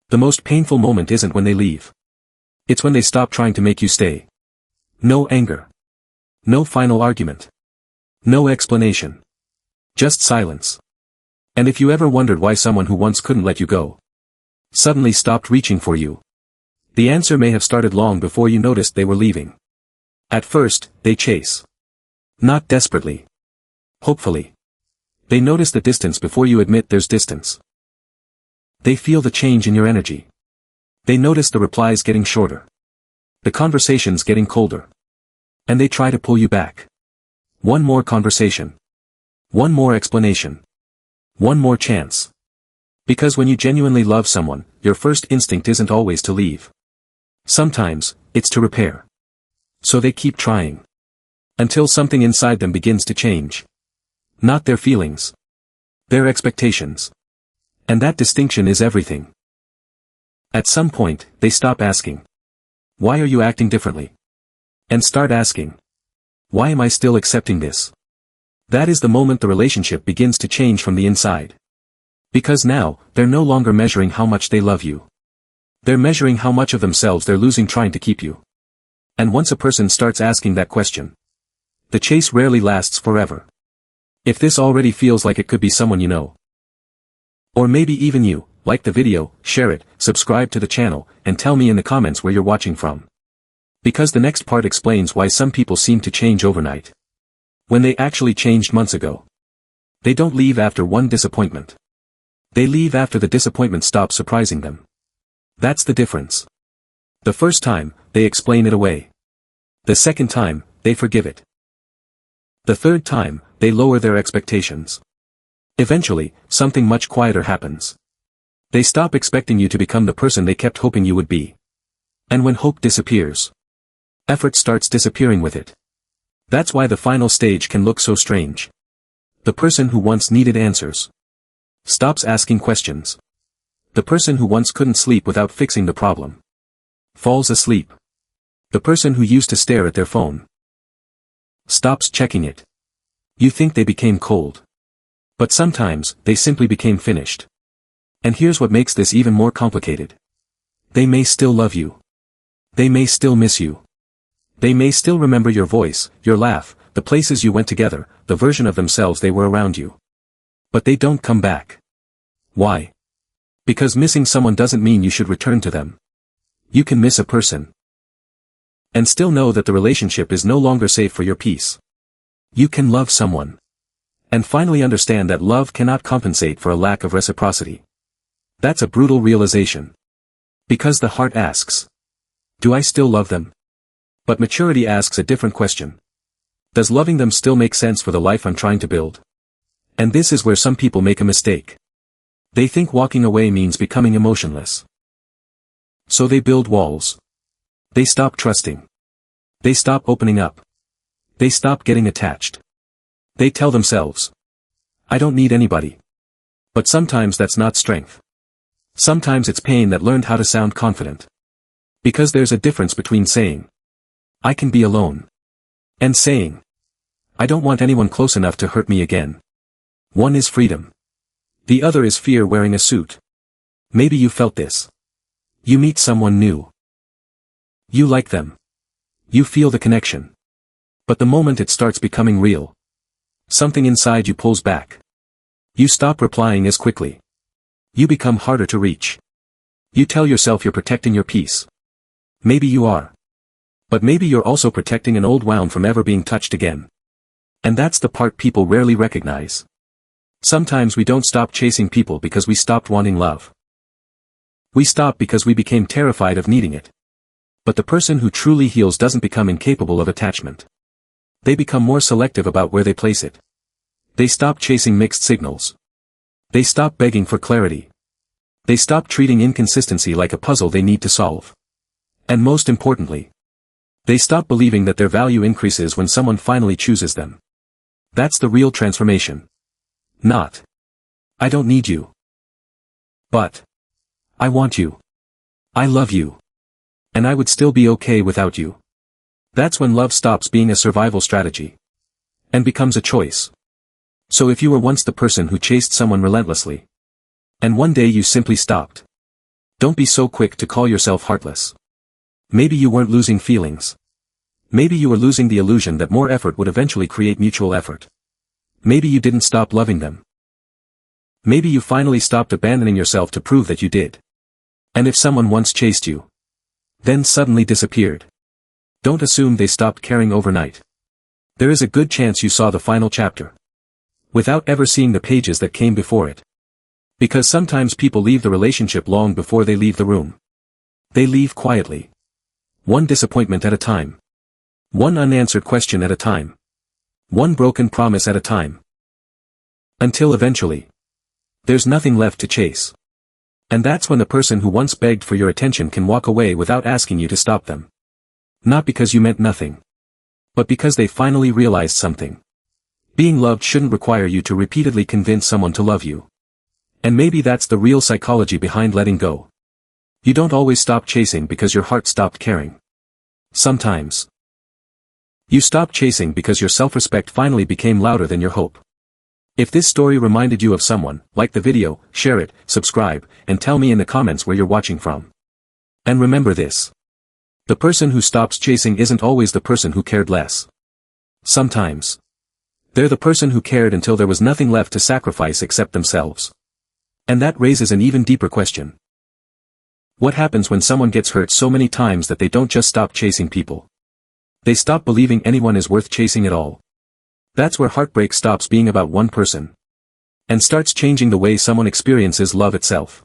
The most painful moment isn't when they leave. It's when they stop trying to make you stay. No anger. No final argument. No explanation. Just silence. And if you ever wondered why someone who once couldn't let you go suddenly stopped reaching for you, the answer may have started long before you noticed they were leaving. At first, they chase. Not desperately. Hopefully. They notice the distance before you admit there's distance. They feel the change in your energy. They notice the replies getting shorter. The conversations getting colder. And they try to pull you back. One more conversation. One more explanation. One more chance. Because when you genuinely love someone, your first instinct isn't always to leave. Sometimes, it's to repair. So they keep trying. Until something inside them begins to change. Not their feelings. Their expectations. And that distinction is everything. At some point, they stop asking, "Why are you acting differently?" And start asking, "Why am I still accepting this?" That is the moment the relationship begins to change from the inside. Because now, they're no longer measuring how much they love you. They're measuring how much of themselves they're losing trying to keep you. And once a person starts asking that question, the chase rarely lasts forever. If this already feels like it could be someone you know, or maybe even you, like the video, share it, subscribe to the channel, and tell me in the comments where you're watching from. Because the next part explains why some people seem to change overnight, when they actually changed months ago. They don't leave after one disappointment. They leave after the disappointment stops surprising them. That's the difference. The first time, they explain it away. The second time, they forgive it. The third time, they lower their expectations. Eventually, something much quieter happens. They stop expecting you to become the person they kept hoping you would be. And when hope disappears, effort starts disappearing with it. That's why the final stage can look so strange. The person who once needed answers stops asking questions. The person who once couldn't sleep without fixing the problem falls asleep. The person who used to stare at their phone stops checking it. You think they became cold. But sometimes, they simply became finished. And here's what makes this even more complicated. They may still love you. They may still miss you. They may still remember your voice, your laugh, the places you went together, the version of themselves they were around you. But they don't come back. Why? Because missing someone doesn't mean you should return to them. You can miss a person and still know that the relationship is no longer safe for your peace. You can love someone and finally understand that love cannot compensate for a lack of reciprocity. That's a brutal realization. Because the heart asks, do I still love them? But maturity asks a different question. Does loving them still make sense for the life I'm trying to build? And this is where some people make a mistake. They think walking away means becoming emotionless. So they build walls. They stop trusting. They stop opening up. They stop getting attached. They tell themselves, I don't need anybody. But sometimes that's not strength. Sometimes it's pain that learned how to sound confident. Because there's a difference between saying, I can be alone, and saying, I don't want anyone close enough to hurt me again. One is freedom. The other is fear wearing a suit. Maybe you felt this. You meet someone new. You like them. You feel the connection. But the moment it starts becoming real, something inside you pulls back. You stop replying as quickly. You become harder to reach. You tell yourself you're protecting your peace. Maybe you are. But maybe you're also protecting an old wound from ever being touched again. And that's the part people rarely recognize. Sometimes we don't stop chasing people because we stopped wanting love. We stop because we became terrified of needing it. But the person who truly heals doesn't become incapable of attachment. They become more selective about where they place it. They stop chasing mixed signals. They stop begging for clarity. They stop treating inconsistency like a puzzle they need to solve. And most importantly, they stop believing that their value increases when someone finally chooses them. That's the real transformation. Not, I don't need you. But, I want you. I love you. And I would still be okay without you. That's when love stops being a survival strategy and becomes a choice. So if you were once the person who chased someone relentlessly, and one day you simply stopped, Don't be so quick to call yourself heartless. Maybe you weren't losing feelings. Maybe you were losing the illusion that more effort would eventually create mutual effort. Maybe you didn't stop loving them. Maybe you finally stopped abandoning yourself to prove that you did. And if someone once chased you, then suddenly disappeared, don't assume they stopped caring overnight. There is a good chance you saw the final chapter without ever seeing the pages that came before it. Because sometimes people leave the relationship long before they leave the room. They leave quietly. One disappointment at a time. One unanswered question at a time. One broken promise at a time. Until eventually, there's nothing left to chase. And that's when the person who once begged for your attention can walk away without asking you to stop them. Not because you meant nothing, but because they finally realized something. Being loved shouldn't require you to repeatedly convince someone to love you. And maybe that's the real psychology behind letting go. You don't always stop chasing because your heart stopped caring. Sometimes you stop chasing because your self-respect finally became louder than your hope. If this story reminded you of someone, like the video, share it, subscribe, and tell me in the comments where you're watching from. And remember this. The person who stops chasing isn't always the person who cared less. Sometimes they're the person who cared until there was nothing left to sacrifice except themselves. And that raises an even deeper question. What happens when someone gets hurt so many times that they don't just stop chasing people? They stop believing anyone is worth chasing at all. That's where heartbreak stops being about one person and starts changing the way someone experiences love itself.